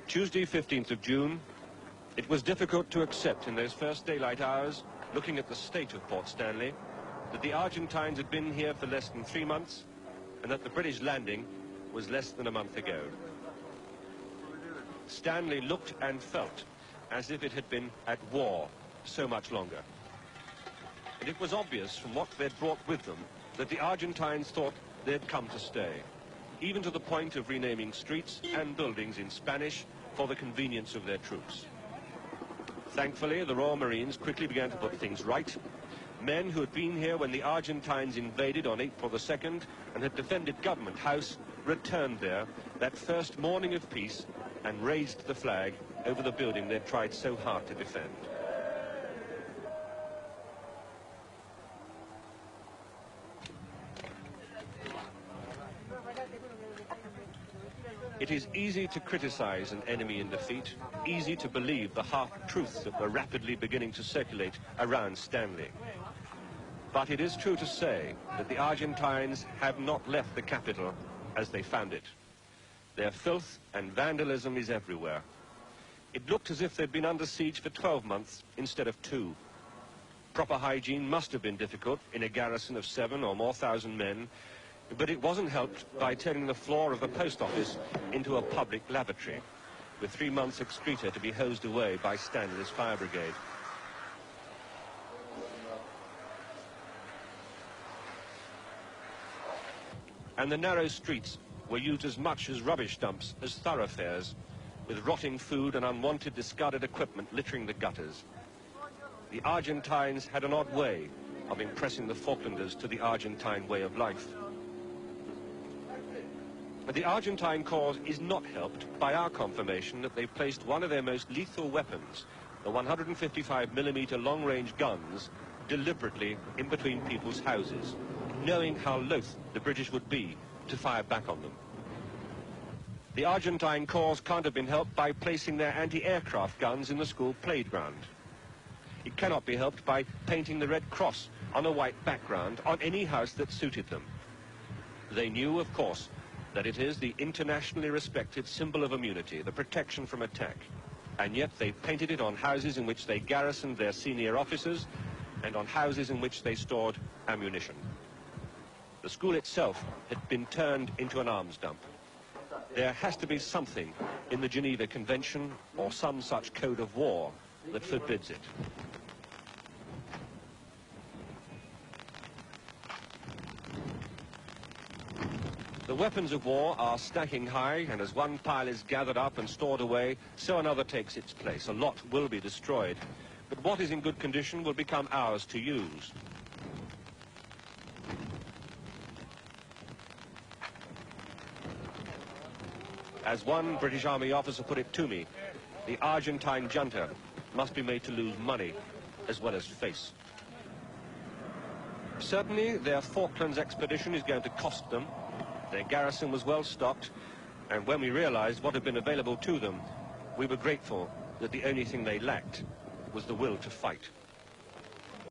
Tuesday, 15th of June, it was difficult to accept in those first daylight hours, looking at the state of Port Stanley, that the Argentines had been here for less than 3 months and that the British landing was less than a month ago. Stanley looked and felt as if it had been at war so much longer. And it was obvious from what they'd brought with them that the Argentines thought they'd come to stay, even to the point of renaming streets and buildings in Spanish for the convenience of their troops. Thankfully, the Royal Marines quickly began to put things right. Men who had been here when the Argentines invaded on April the 2nd and had defended Government House returned there that first morning of peace and raised the flag over the building they'd tried so hard to defend. It is easy to criticize an enemy in defeat, easy to believe the half-truths that were rapidly beginning to circulate around Stanley. But it is true to say that the Argentines have not left the capital as they found it. Their filth and vandalism is everywhere. It looked as if they'd been under siege for 12 months instead of 2. Proper hygiene must have been difficult in a garrison of 7 or more thousand men, but it wasn't helped by turning the floor of the post office into a public lavatory, with 3 months' excreta to be hosed away by Stanley's fire brigade. And the narrow streets were used as much as rubbish dumps as thoroughfares, with rotting food and unwanted discarded equipment littering the gutters. The Argentines had an odd way of impressing the Falklanders to the Argentine way of life. But the Argentine cause is not helped by our confirmation that they've placed one of their most lethal weapons, the 155mm long-range guns, deliberately in between people's houses, knowing how loath the British would be to fire back on them. The Argentine cause can't have been helped by placing their anti-aircraft guns in the school playground. It cannot be helped by painting the Red Cross on a white background on any house that suited them. They knew, of course, that it is the internationally respected symbol of immunity, the protection from attack. And yet they painted it on houses in which they garrisoned their senior officers and on houses in which they stored ammunition. The school itself had been turned into an arms dump. There has to be something in the Geneva Convention or some such code of war that forbids it. The weapons of war are stacking high, and as one pile is gathered up and stored away, so another takes its place. A lot will be destroyed, but what is in good condition will become ours to use. As one British Army officer put it to me, the Argentine junta must be made to lose money as well as face. Certainly, their Falklands expedition is going to cost them. Their garrison was well stocked, and when we realized what had been available to them, we were grateful that the only thing they lacked was the will to fight.